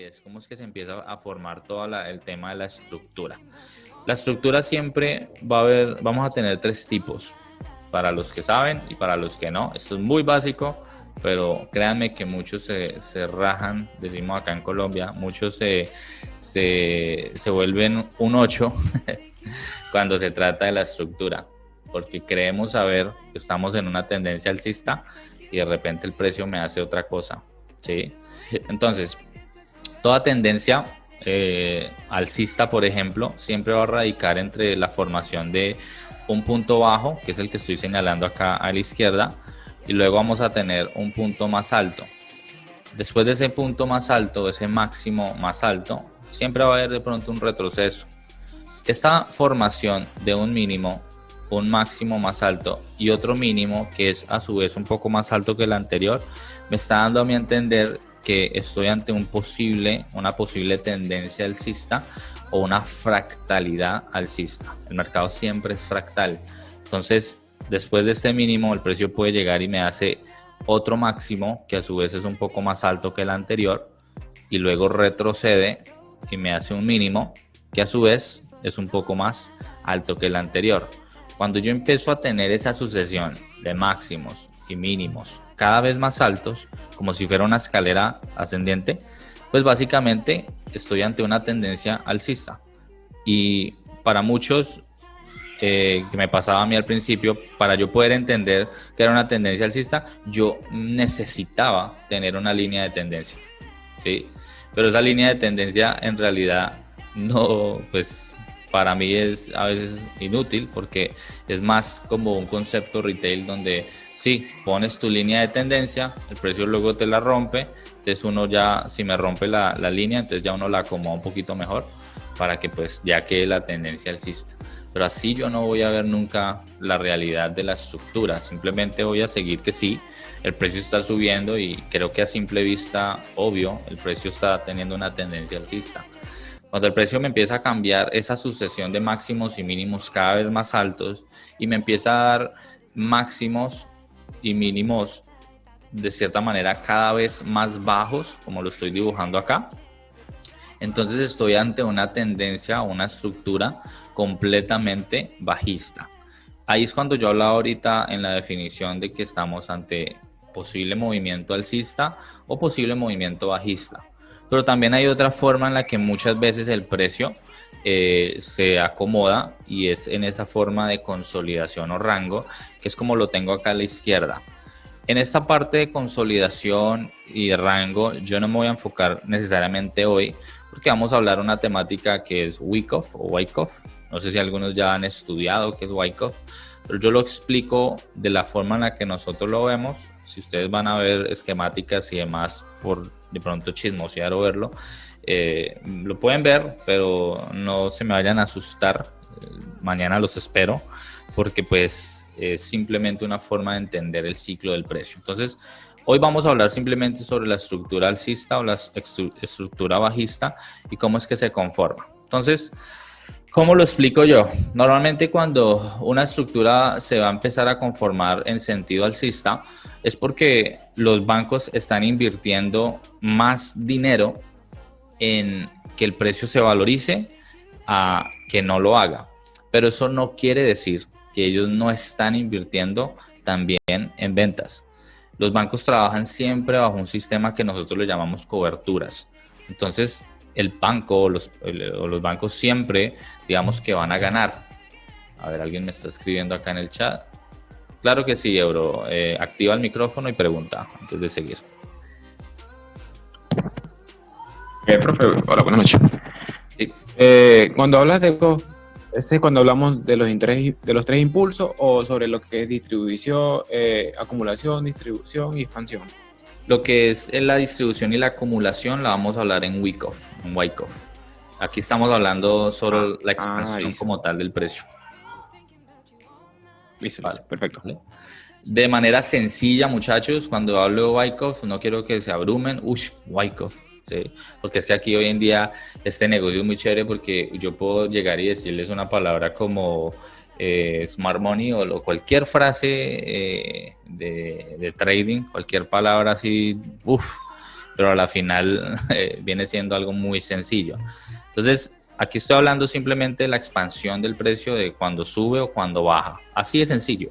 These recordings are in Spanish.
es cómo es que se empieza a formar todo el tema de la estructura. La estructura siempre va a haber, vamos a tener tres tipos, para los que saben y para los que no. Esto es muy básico, pero créanme que muchos se rajan, decimos acá en Colombia, muchos se vuelven un 8 cuando se trata de la estructura, porque creemos saber que estamos en una tendencia alcista y de repente el precio me hace otra cosa, ¿sí? Entonces, toda tendencia alcista, por ejemplo, siempre va a radicar entre la formación de un punto bajo, que es el que estoy señalando acá a la izquierda, y luego vamos a tener un punto más alto. Después de ese punto más alto, ese máximo más alto, siempre va a haber de pronto un retroceso. Esta formación de un mínimo, un máximo más alto y otro mínimo que es a su vez un poco más alto que el anterior, me está dando a mí a entender que estoy ante una posible tendencia alcista o una fractalidad alcista. El mercado siempre es fractal. Entonces, después de este mínimo, el precio puede llegar y me hace otro máximo que a su vez es un poco más alto que el anterior y luego retrocede y me hace un mínimo que a su vez es un poco más alto que el anterior. Cuando yo empiezo a tener esa sucesión de máximos y mínimos cada vez más altos, como si fuera una escalera ascendente, pues básicamente estoy ante una tendencia alcista. Y para muchos, que me pasaba a mí al principio, para yo poder entender que era una tendencia alcista, yo necesitaba tener una línea de tendencia, ¿sí? Pero esa línea de tendencia en realidad no, pues para mí es a veces inútil porque es más como un concepto retail donde sí, pones tu línea de tendencia, el precio luego te la rompe, entonces uno ya, si me rompe la línea, entonces ya uno la acomoda un poquito mejor para que pues ya quede la tendencia alcista. Pero así yo no voy a ver nunca la realidad de la estructura, simplemente voy a seguir que sí, el precio está subiendo y creo que a simple vista, obvio, el precio está teniendo una tendencia alcista. Cuando el precio me empieza a cambiar esa sucesión de máximos y mínimos cada vez más altos y me empieza a dar máximos y mínimos de cierta manera cada vez más bajos, como lo estoy dibujando acá, entonces estoy ante una tendencia, una estructura completamente bajista. Ahí es cuando yo hablaba ahorita en la definición de que estamos ante posible movimiento alcista o posible movimiento bajista. Pero también hay otra forma en la que muchas veces el precio se acomoda y es en esa forma de consolidación o rango, que es como lo tengo acá a la izquierda. En esta parte de consolidación y de rango, yo no me voy a enfocar necesariamente hoy, porque vamos a hablar una temática que es Wyckoff o Wyckoff. No sé si algunos ya han estudiado qué es Wyckoff, pero yo lo explico de la forma en la que nosotros lo vemos. Si ustedes van a ver esquemáticas y demás por de pronto chismosear o verlo, lo pueden ver, pero no se me vayan a asustar. Mañana los espero, porque pues es simplemente una forma de entender el ciclo del precio. Entonces, hoy vamos a hablar simplemente sobre la estructura alcista o la estructura bajista y cómo es que se conforma. Entonces, ¿cómo lo explico yo? Normalmente cuando una estructura se va a empezar a conformar en sentido alcista es porque los bancos están invirtiendo más dinero en que el precio se valorice a que no lo haga. Pero eso no quiere decir que ellos no están invirtiendo también en ventas. Los bancos trabajan siempre bajo un sistema que nosotros le llamamos coberturas. Entonces, el banco o los bancos siempre, digamos que van a ganar. A ver, alguien me está escribiendo acá en el chat. Claro que sí, Euro. Activa el micrófono y pregunta antes de seguir. Profe, hola, buenas noches. Sí. Cuando hablas de cuando hablamos de los tres impulsos o sobre lo que es distribución, acumulación, distribución y expansión. Lo que es la distribución y la acumulación la vamos a hablar en Wyckoff. Aquí estamos hablando sobre la expansión como tal del precio. Listo, vale, perfecto. ¿Vale? De manera sencilla, muchachos, cuando hablo de Wyckoff, no quiero que se abrumen. Wyckoff. ¿Sí? Porque es que aquí hoy en día este negocio es muy chévere porque yo puedo llegar y decirles una palabra como smart money o cualquier frase de trading, cualquier palabra así, pero a la final viene siendo algo muy sencillo. Entonces, aquí estoy hablando simplemente de la expansión del precio de cuando sube o cuando baja. Así de sencillo.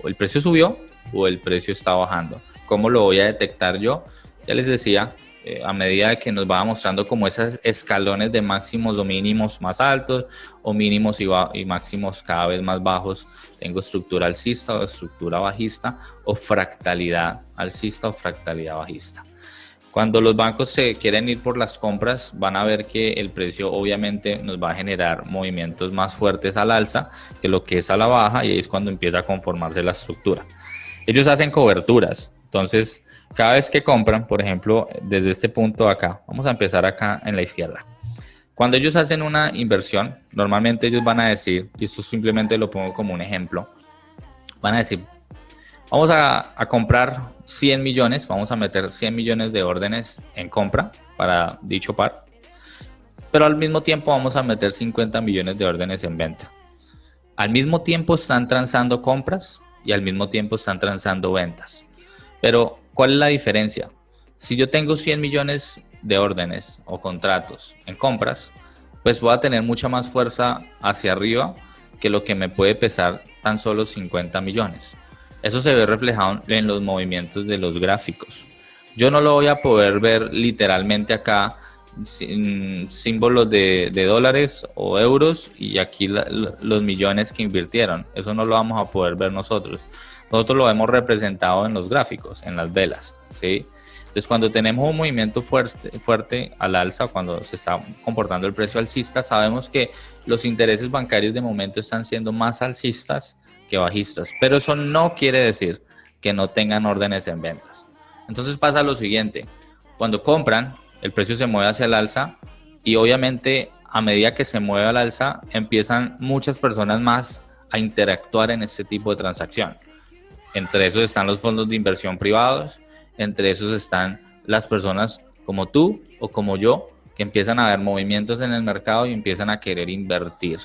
O el precio subió o el precio está bajando. ¿Cómo lo voy a detectar yo? Ya les decía, a medida que nos va mostrando como esos escalones de máximos o mínimos más altos o mínimos y máximos cada vez más bajos. Tengo estructura alcista o estructura bajista o fractalidad alcista o fractalidad bajista. Cuando los bancos se quieren ir por las compras, van a ver que el precio obviamente nos va a generar movimientos más fuertes al alza que lo que es a la baja, y ahí es cuando empieza a conformarse la estructura. Ellos hacen coberturas, entonces cada vez que compran, por ejemplo, desde este punto de acá, vamos a empezar acá en la izquierda. Cuando ellos hacen una inversión, normalmente ellos van a decir, y esto simplemente lo pongo como un ejemplo, van a decir, vamos a comprar 100 millones, vamos a meter 100 millones de órdenes en compra para dicho par, pero al mismo tiempo vamos a meter 50 millones de órdenes en venta. Al mismo tiempo están transando compras y al mismo tiempo están transando ventas. Pero, ¿cuál es la diferencia? Si yo tengo 100 millones de órdenes o contratos en compras, pues voy a tener mucha más fuerza hacia arriba que lo que me puede pesar tan solo 50 millones. Eso se ve reflejado en los movimientos de los gráficos. Yo no lo voy a poder ver literalmente acá, símbolos de dólares o euros y aquí los millones que invirtieron. Eso no lo vamos a poder ver nosotros. Nosotros lo vemos representado en los gráficos, en las velas, ¿sí? Entonces, cuando tenemos un movimiento fuerte al alza, cuando se está comportando el precio alcista, sabemos que los intereses bancarios de momento están siendo más alcistas que bajistas, pero eso no quiere decir que no tengan órdenes en ventas. Entonces pasa lo siguiente, cuando compran, el precio se mueve hacia el alza y obviamente a medida que se mueve al alza, empiezan muchas personas más a interactuar en este tipo de transacción. Entre esos están los fondos de inversión privados, entre esos están las personas como tú o como yo, que empiezan a ver movimientos en el mercado y empiezan a querer invertir.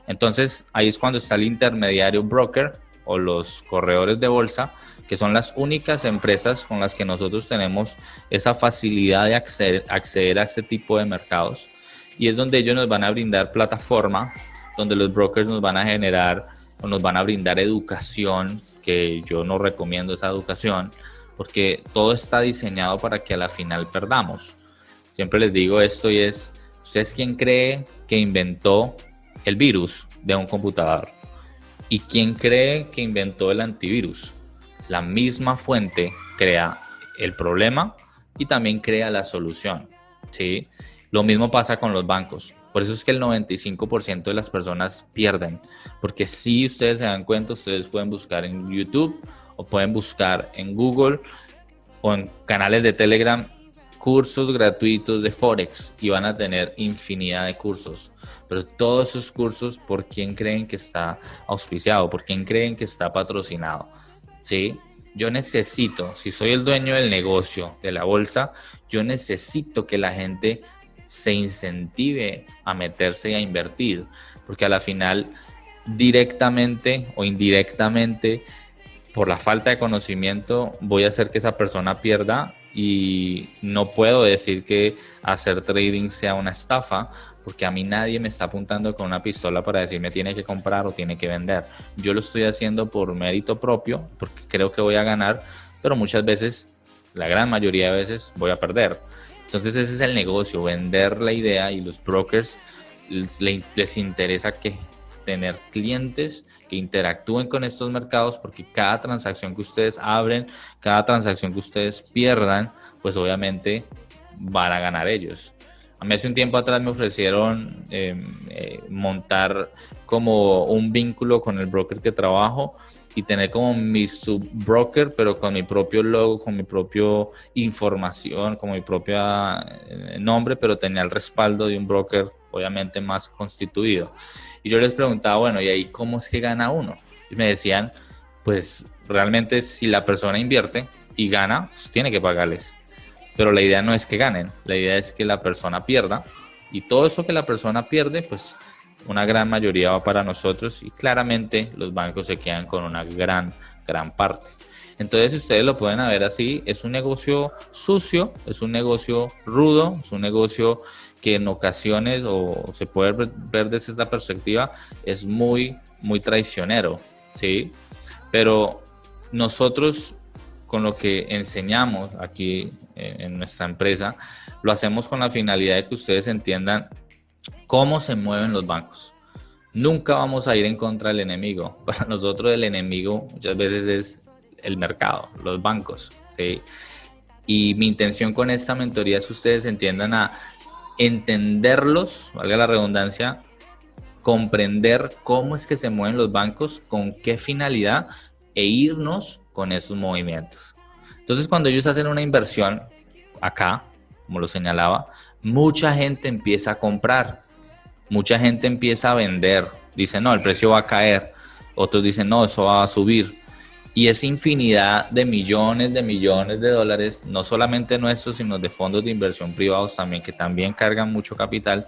Entonces ahí es cuando está el intermediario broker o los corredores de bolsa, que son las únicas empresas con las que nosotros tenemos esa facilidad de acceder a este tipo de mercados. Y es donde ellos nos van a brindar plataforma, donde los brokers nos van a generar o nos van a brindar educación, que yo no recomiendo esa educación, porque todo está diseñado para que a la final perdamos. Siempre les digo esto y es, ¿usted es quién cree que inventó el virus de un computador? ¿Y quién cree que inventó el antivirus? La misma fuente crea el problema y también crea la solución, ¿sí? Lo mismo pasa con los bancos. Por eso es que el 95% de las personas pierden. Porque si ustedes se dan cuenta, ustedes pueden buscar en YouTube o pueden buscar en Google o en canales de Telegram cursos gratuitos de Forex y van a tener infinidad de cursos. Pero todos esos cursos, ¿por quién creen que está auspiciado? ¿Por quién creen que está patrocinado? ¿Sí? Yo necesito, si soy el dueño del negocio, de la bolsa, yo necesito que la gente se incentive a meterse y a invertir, porque a la final, directamente o indirectamente, por la falta de conocimiento, voy a hacer que esa persona pierda, y no puedo decir que hacer trading sea una estafa, porque a mí nadie me está apuntando con una pistola para decirme tiene que comprar o tiene que vender. Yo lo estoy haciendo por mérito propio, porque creo que voy a ganar, pero muchas veces, la gran mayoría de veces, voy a perder. Entonces ese es el negocio, vender la idea, y los brokers les interesa que tener clientes que interactúen con estos mercados, porque cada transacción que ustedes abren, cada transacción que ustedes pierdan, pues obviamente van a ganar ellos. A mí hace un tiempo atrás me ofrecieron montar como un vínculo con el broker que trabajo y tener como mi subbroker, pero con mi propio logo, con mi propia información, con mi propio nombre, pero tenía el respaldo de un broker obviamente más constituido. Y yo les preguntaba, bueno, ¿y ahí cómo es que gana uno? Y me decían, pues realmente si la persona invierte y gana, pues tiene que pagarles. Pero la idea no es que ganen, la idea es que la persona pierda, y todo eso que la persona pierde, pues una gran mayoría va para nosotros, y claramente los bancos se quedan con una gran parte. Entonces, ustedes lo pueden ver así, es un negocio sucio, es un negocio rudo, es un negocio que en ocasiones, o se puede ver desde esta perspectiva, es muy, muy traicionero, ¿sí? Pero nosotros, con lo que enseñamos aquí en nuestra empresa, lo hacemos con la finalidad de que ustedes entiendan cómo se mueven los bancos. Nunca vamos a ir en contra del enemigo. Para nosotros el enemigo muchas veces es el mercado, los bancos, ¿sí? Y mi intención con esta mentoría es que ustedes entiendan a entenderlos, valga la redundancia, comprender cómo es que se mueven los bancos, con qué finalidad e irnos con esos movimientos. Entonces, cuando ellos hacen una inversión acá, como lo señalaba, mucha gente empieza a comprar, mucha gente empieza a vender, dice no, el precio va a caer, otros dicen no, eso va a subir, y es infinidad de millones de dólares, no solamente nuestros, sino de fondos de inversión privados también, que también cargan mucho capital,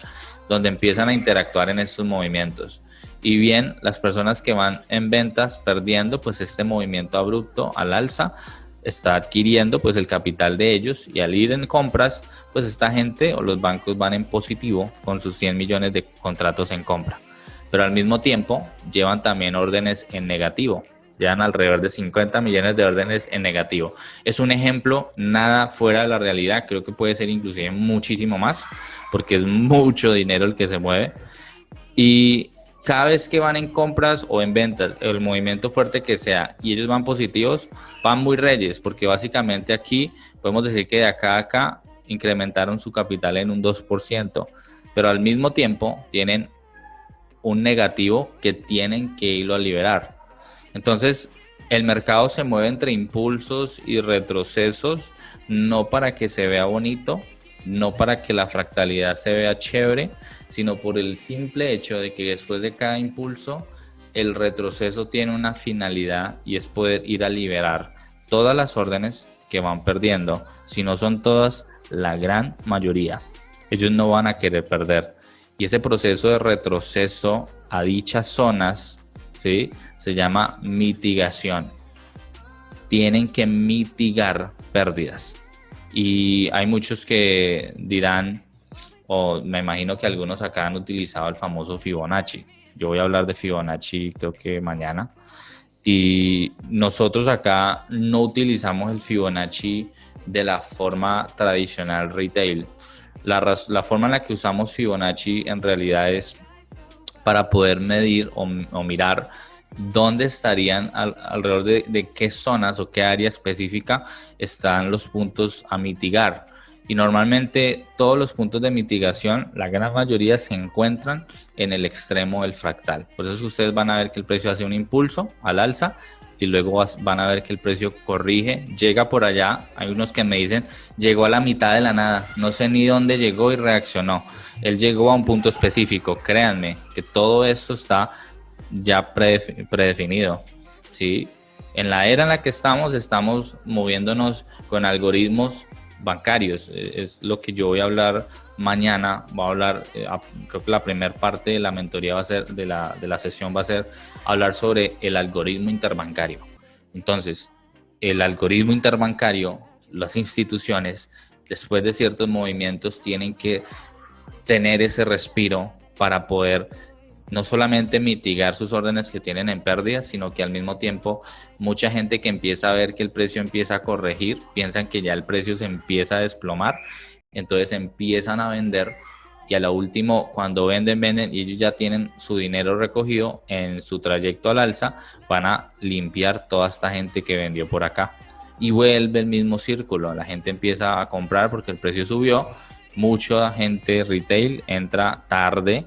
donde empiezan a interactuar en estos movimientos. Y bien, las personas que van en ventas perdiendo, pues este movimiento abrupto al alza está adquiriendo pues el capital de ellos, y al ir en compras, pues esta gente o los bancos van en positivo con sus 100 millones de contratos en compra. Pero al mismo tiempo llevan también órdenes en negativo, llevan alrededor de 50 millones de órdenes en negativo. Es un ejemplo nada fuera de la realidad, creo que puede ser inclusive muchísimo más, porque es mucho dinero el que se mueve. Y cada vez que van en compras o en ventas, el movimiento fuerte que sea, y ellos van positivos, van muy reyes, porque básicamente aquí podemos decir que de acá a acá incrementaron su capital en un 2%, pero al mismo tiempo tienen un negativo que tienen que irlo a liberar. Entonces, el mercado se mueve entre impulsos y retrocesos, no para que se vea bonito, no para que la fractalidad se vea chévere, sino por el simple hecho de que después de cada impulso, el retroceso tiene una finalidad, y es poder ir a liberar todas las órdenes que van perdiendo. Si no son todas, la gran mayoría. Ellos no van a querer perder. Y ese proceso de retroceso a dichas zonas, ¿sí?, se llama mitigación. Tienen que mitigar pérdidas. Y hay muchos que dirán, o me imagino que algunos acá han utilizado el famoso Fibonacci. Yo voy a hablar de Fibonacci creo que mañana. Y nosotros acá no utilizamos el Fibonacci de la forma tradicional retail. La forma en la que usamos Fibonacci en realidad es para poder medir o mirar dónde estarían alrededor de qué zonas o qué área específica están los puntos a mitigar. Y normalmente todos los puntos de mitigación, la gran mayoría se encuentran en el extremo del fractal. Por eso es que ustedes van a ver que el precio hace un impulso al alza y luego van a ver que el precio corrige, llega por allá. Hay unos que me dicen, llegó a la mitad de la nada, no sé ni dónde llegó y reaccionó. Él llegó a un punto específico. Créanme que todo esto está ya predefinido, ¿sí? En la era en la que estamos moviéndonos con algoritmos bancarios. Es lo que yo voy a hablar mañana. Voy a hablar, creo que la primera parte de la mentoría va a ser, de la sesión va a ser hablar sobre el algoritmo interbancario. Entonces, el algoritmo interbancario, las instituciones, después de ciertos movimientos, tienen que tener ese respiro para poder no solamente mitigar sus órdenes que tienen en pérdidas, sino que al mismo tiempo mucha gente que empieza a ver que el precio empieza a corregir, piensan que ya el precio se empieza a desplomar, entonces empiezan a vender, y a lo último, cuando venden y ellos ya tienen su dinero recogido en su trayecto al alza, van a limpiar toda esta gente que vendió por acá y vuelve el mismo círculo. La gente empieza a comprar porque el precio subió, mucha gente retail entra tarde,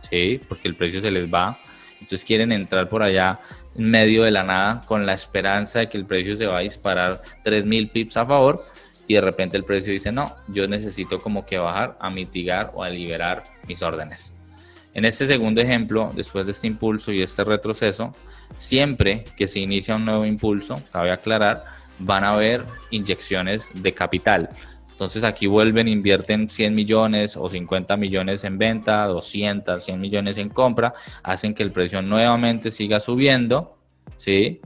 ¿sí?, porque el precio se les va, entonces quieren entrar por allá en medio de la nada con la esperanza de que el precio se va a disparar 3.000 pips a favor, y de repente el precio dice no, yo necesito como que bajar a mitigar o a liberar mis órdenes. En este segundo ejemplo, después de este impulso y este retroceso, siempre que se inicia un nuevo impulso, cabe aclarar, van a haber inyecciones de capital. Entonces aquí vuelven, invierten 100 millones o 50 millones en venta, 200, 100 millones en compra, hacen que el precio nuevamente siga subiendo, ¿sí?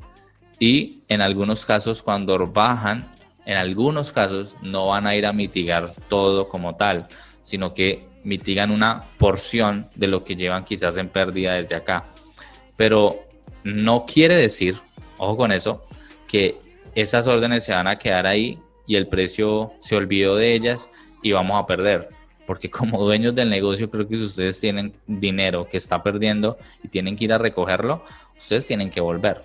y en algunos casos cuando bajan, en algunos casos no van a ir a mitigar todo como tal, sino que mitigan una porción de lo que llevan quizás en pérdida desde acá. Pero no quiere decir, ojo con eso, que esas órdenes se van a quedar ahí y el precio se olvidó de ellas y vamos a perder. Porque como dueños del negocio, creo que si ustedes tienen dinero que está perdiendo y tienen que ir a recogerlo, ustedes tienen que volver.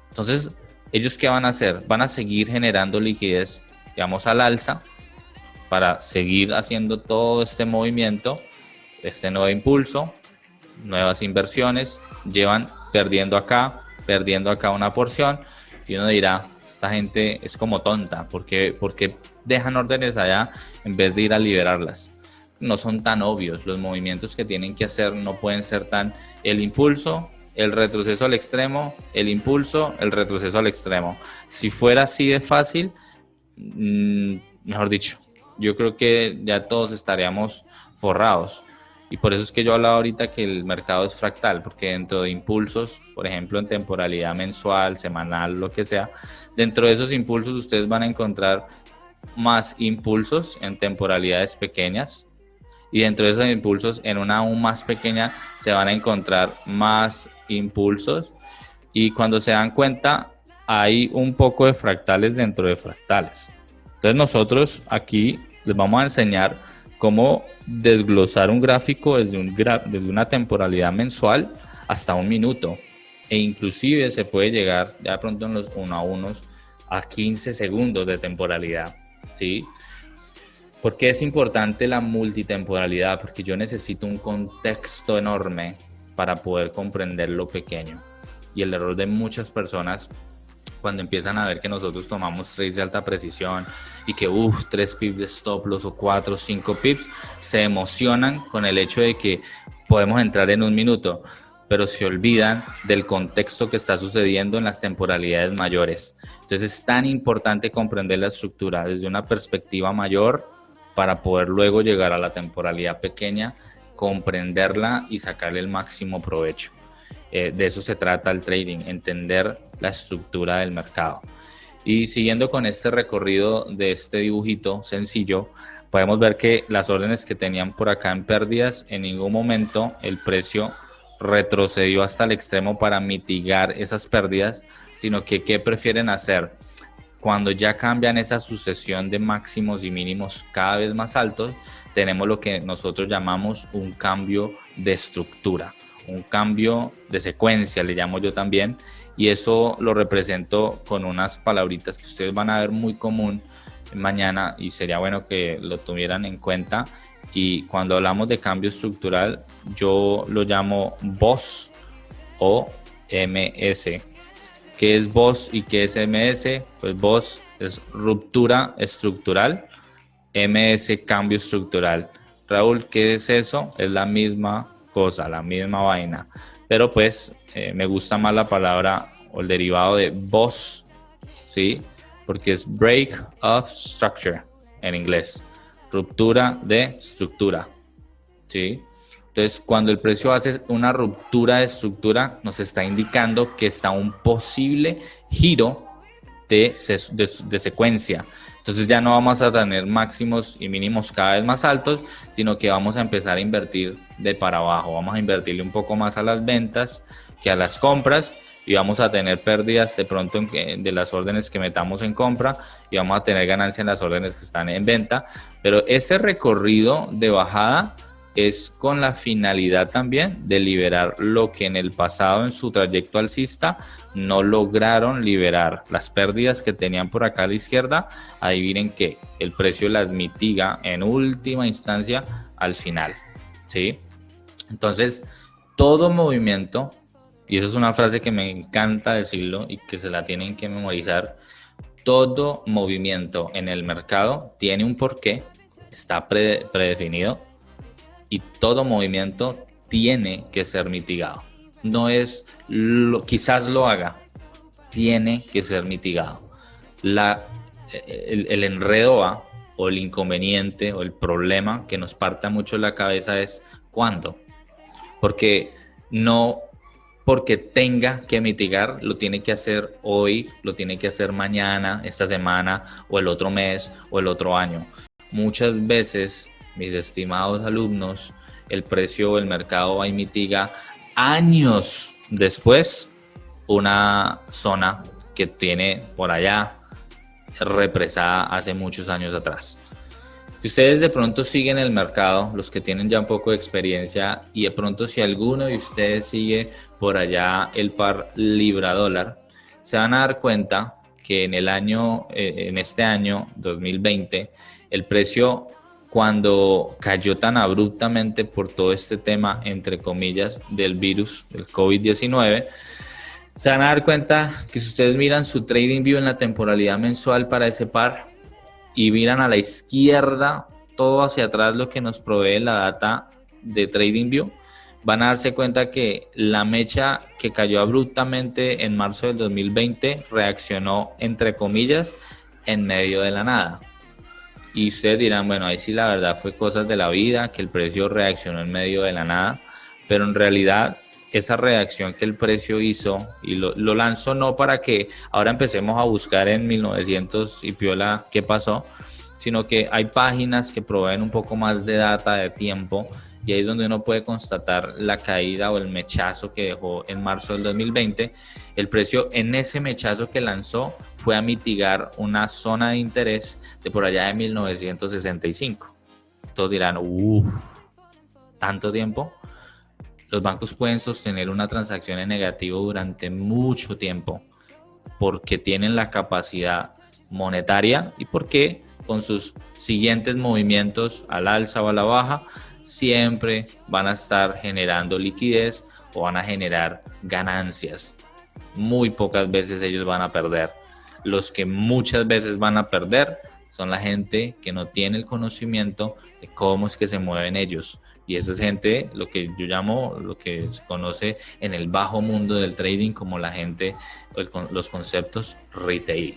Entonces, ¿ellos qué van a hacer? Van a seguir generando liquidez, digamos, al alza para seguir haciendo todo este movimiento, este nuevo impulso, nuevas inversiones, llevan perdiendo acá una porción y uno dirá, esta gente es como tonta, porque dejan órdenes allá en vez de ir a liberarlas? No son tan obvios, los movimientos que tienen que hacer no pueden ser tan el impulso, el retroceso al extremo, el impulso, el retroceso al extremo. Si fuera así de fácil, mejor dicho, yo creo que ya todos estaríamos forrados. Y por eso es que yo hablaba ahorita que el mercado es fractal, porque dentro de impulsos, por ejemplo, en temporalidad mensual, semanal, lo que sea, dentro de esos impulsos ustedes van a encontrar más impulsos en temporalidades pequeñas, y dentro de esos impulsos, en una aún más pequeña, se van a encontrar más impulsos, y cuando se dan cuenta, hay un poco de fractales dentro de fractales. Entonces nosotros aquí les vamos a enseñar cómo desglosar un gráfico desde una temporalidad mensual hasta un minuto, e inclusive se puede llegar ya pronto en los 1 a 1 a 15 segundos de temporalidad, ¿sí? ¿Por qué es importante la multitemporalidad? Porque yo necesito un contexto enorme para poder comprender lo pequeño. Y el error de muchas personas cuando empiezan a ver que nosotros tomamos trades de alta precisión y que 3 pips de stop loss o 4 o 5 pips, se emocionan con el hecho de que podemos entrar en un minuto, pero se olvidan del contexto que está sucediendo en las temporalidades mayores. Entonces es tan importante comprender la estructura desde una perspectiva mayor para poder luego llegar a la temporalidad pequeña, comprenderla y sacarle el máximo provecho. De eso se trata el trading, entender la estructura del mercado. Y siguiendo con este recorrido de este dibujito sencillo, podemos ver que las órdenes que tenían por acá en pérdidas, en ningún momento el precio retrocedió hasta el extremo para mitigar esas pérdidas, sino que ¿qué prefieren hacer? Cuando ya cambian esa sucesión de máximos y mínimos cada vez más altos, tenemos lo que nosotros llamamos un cambio de estructura, un cambio de secuencia, le llamo yo también, y eso lo represento con unas palabritas que ustedes van a ver muy común mañana y sería bueno que lo tuvieran en cuenta. Y cuando hablamos de cambio estructural, yo lo llamo BOS o MS. ¿Qué es BOS y qué es MS? Pues BOS es ruptura estructural, MS cambio estructural. Raúl, ¿qué es eso? Es la misma cosa, la misma vaina, pero pues me gusta más la palabra o el derivado de BOS, ¿sí? Porque es break of structure en inglés, ruptura de estructura, ¿sí? Entonces, cuando el precio hace una ruptura de estructura, nos está indicando que está un posible giro de secuencia. Entonces ya no vamos a tener máximos y mínimos cada vez más altos, sino que vamos a empezar a invertir de para abajo. Vamos a invertirle un poco más a las ventas que a las compras y vamos a tener pérdidas de pronto de las órdenes que metamos en compra y vamos a tener ganancia en las órdenes que están en venta. Pero ese recorrido de bajada es con la finalidad también de liberar lo que en el pasado en su trayecto alcista no lograron liberar. Las pérdidas que tenían por acá a la izquierda, adivinen que el precio las mitiga en última instancia al final, ¿sí? Entonces, todo movimiento, y eso es una frase que me encanta decirlo y que se la tienen que memorizar, todo movimiento en el mercado tiene un porqué, está predefinido, y todo movimiento tiene que ser mitigado. No es, quizás lo haga, tiene que ser mitigado. El enredo o el inconveniente o el problema que nos parta mucho la cabeza es ¿cuándo? Porque no porque tenga que mitigar, lo tiene que hacer hoy, lo tiene que hacer mañana, esta semana, o el otro mes, o el otro año. Muchas veces, mis estimados alumnos, el precio o el mercado va y mitiga años después una zona que tiene por allá represada hace muchos años atrás. Si ustedes de pronto siguen el mercado, los que tienen ya un poco de experiencia, y de pronto si alguno de ustedes sigue por allá el par libra dólar, se van a dar cuenta que en este año 2020, el precio, cuando cayó tan abruptamente por todo este tema, entre comillas, del virus, del COVID-19, se van a dar cuenta que si ustedes miran su TradingView en la temporalidad mensual para ese par y miran a la izquierda, todo hacia atrás, lo que nos provee la data de TradingView, van a darse cuenta que la mecha que cayó abruptamente en marzo del 2020 reaccionó, entre comillas, en medio de la nada. Y ustedes dirán, bueno, ahí sí la verdad fue cosas de la vida, que el precio reaccionó en medio de la nada, pero en realidad esa reacción que el precio hizo y lo lanzó no para que ahora empecemos a buscar en 1900 y piola qué pasó, sino que hay páginas que proveen un poco más de data de tiempo, y ahí es donde uno puede constatar la caída o el mechazo que dejó en marzo del 2020. El precio en ese mechazo que lanzó fue a mitigar una zona de interés de por allá de 1965. Todos dirán, ¿tanto tiempo? Los bancos pueden sostener una transacción en negativo durante mucho tiempo porque tienen la capacidad monetaria y porque con sus siguientes movimientos al alza o a la baja siempre van a estar generando liquidez o van a generar ganancias. Muy pocas veces ellos van a perder. Los que muchas veces van a perder son la gente que no tiene el conocimiento de cómo es que se mueven ellos. Y esa es gente, lo que yo llamo, lo que se conoce en el bajo mundo del trading como la gente, los conceptos retail,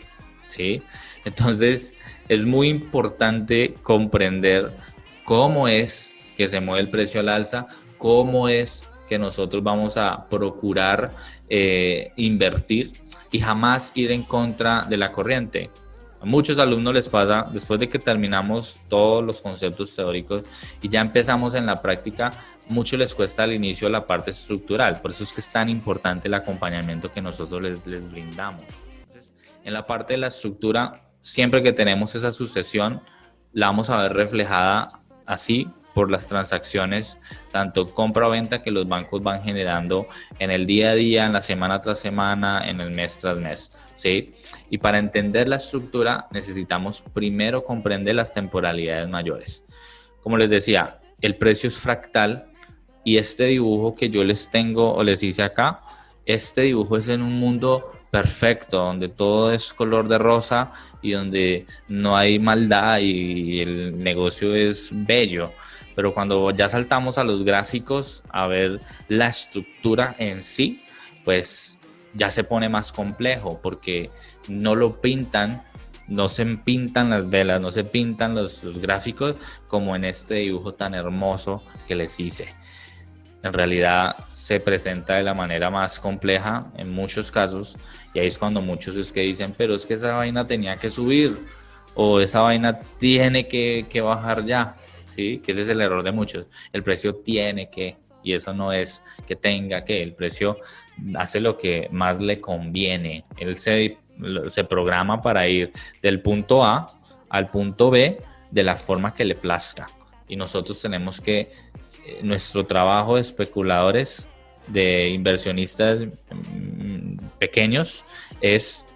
¿sí? Entonces, es muy importante comprender cómo es que se mueve el precio al alza, cómo es que nosotros vamos a procurar invertir y jamás ir en contra de la corriente. A muchos alumnos les pasa, después de que terminamos todos los conceptos teóricos y ya empezamos en la práctica, mucho les cuesta al inicio la parte estructural. Por eso es que es tan importante el acompañamiento que nosotros les brindamos. Entonces, en la parte de la estructura, siempre que tenemos esa sucesión, la vamos a ver reflejada así por las transacciones, tanto compra o venta que los bancos van generando en el día a día, en la semana tras semana, en el mes tras mes, ¿sí? Y para entender la estructura necesitamos primero comprender las temporalidades mayores. Como les decía, el precio es fractal y este dibujo que yo les tengo o les hice acá, este dibujo es en un mundo perfecto, donde todo es color de rosa y donde no hay maldad y el negocio es bello. Pero cuando ya saltamos a los gráficos a ver la estructura en sí, pues ya se pone más complejo porque no lo pintan, no se pintan las velas, no se pintan los gráficos como en este dibujo tan hermoso que les hice. En realidad se presenta de la manera más compleja en muchos casos y ahí es cuando muchos es que dicen, pero es que esa vaina tenía que subir o esa vaina tiene que bajar ya. ¿Sí? Que ese es el error de muchos. El precio tiene que, y eso no es que tenga que, el precio hace lo que más le conviene. Él se programa para ir del punto A al punto B de la forma que le plazca. Y nosotros tenemos que, nuestro trabajo de especuladores, de inversionistas pequeños, es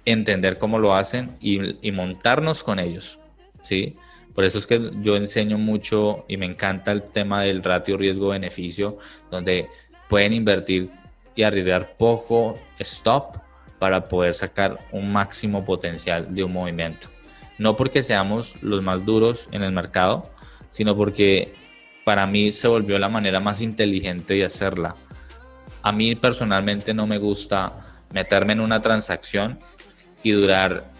entender cómo lo hacen y montarnos con ellos, ¿sí? Por eso es que yo enseño mucho y me encanta el tema del ratio riesgo-beneficio, donde pueden invertir y arriesgar poco stop para poder sacar un máximo potencial de un movimiento. No porque seamos los más duros en el mercado, sino porque para mí se volvió la manera más inteligente de hacerla. A mí personalmente no me gusta meterme en una transacción y durar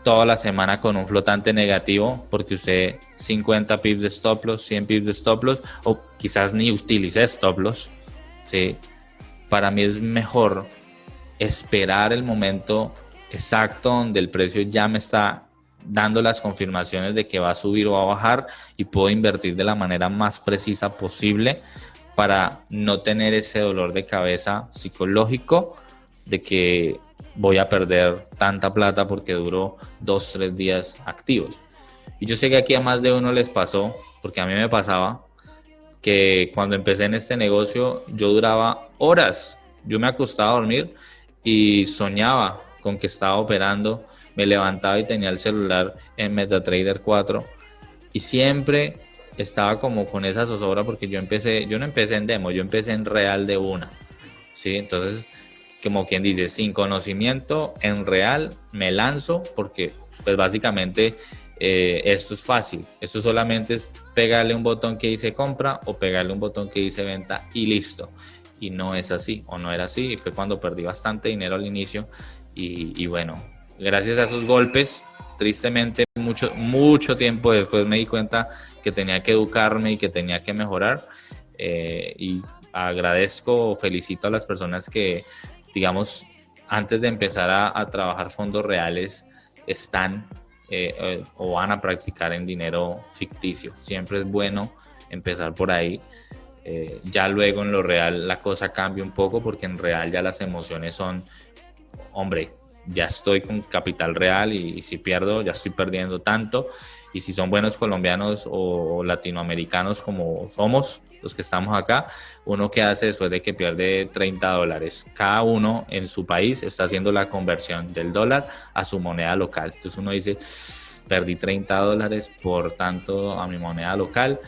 toda la semana con un flotante negativo porque usé 50 pips de stop loss, 100 pips de stop loss o quizás ni utilicé stop loss, ¿sí? para mí es mejor esperar el momento exacto donde el precio ya me está dando las confirmaciones de que va a subir o va a bajar y puedo invertir de la manera más precisa posible para no tener ese dolor de cabeza psicológico de que voy a perder tanta plata porque duró 2-3 días activos. Y yo sé que aquí a más de uno les pasó, porque a mí me pasaba, que cuando empecé en este negocio yo duraba horas. Yo me acostaba a dormir y soñaba con que estaba operando, me levantaba y tenía el celular en MetaTrader 4 y siempre estaba como con esa zozobra porque yo no empecé en demo, yo empecé en real de una, ¿sí? Entonces, como quien dice, sin conocimiento, en real me lanzo porque pues básicamente esto es fácil, esto solamente es pegarle un botón que dice compra o pegarle un botón que dice venta y listo. Y no es así, o no era así, y fue cuando perdí bastante dinero al inicio y bueno, gracias a esos golpes, tristemente mucho tiempo después me di cuenta que tenía que educarme y que tenía que mejorar y agradezco, felicito a las personas que, digamos, antes de empezar a trabajar fondos reales están o van a practicar en dinero ficticio. Siempre es bueno empezar por ahí. Ya luego en lo real la cosa cambia un poco porque en real ya las emociones son, hombre, ya estoy con capital real y si pierdo ya estoy perdiendo tanto, y si son buenos colombianos o latinoamericanos como somos los que estamos acá, uno que hace después de que pierde $30, cada uno en su país está haciendo la conversión del dólar a su moneda local. Entonces uno dice, perdí $30, por tanto a mi moneda local,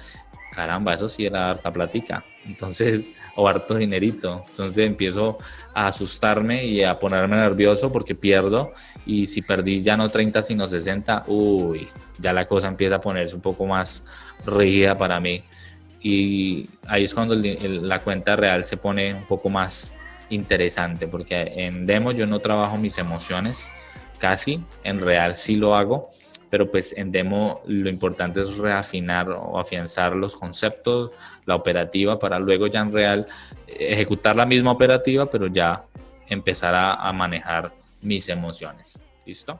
caramba, eso sí era harta platica, entonces, o harto dinerito. Entonces empiezo a asustarme y a ponerme nervioso porque pierdo, y si perdí ya no 30 sino 60, uy, ya la cosa empieza a ponerse un poco más rígida para mí, y ahí es cuando la cuenta real se pone un poco más interesante, porque en demo yo no trabajo mis emociones casi, en real sí lo hago, pero pues en demo lo importante es reafinar o afianzar los conceptos, la operativa, para luego ya en real ejecutar la misma operativa, pero ya empezar a manejar mis emociones. ¿Listo?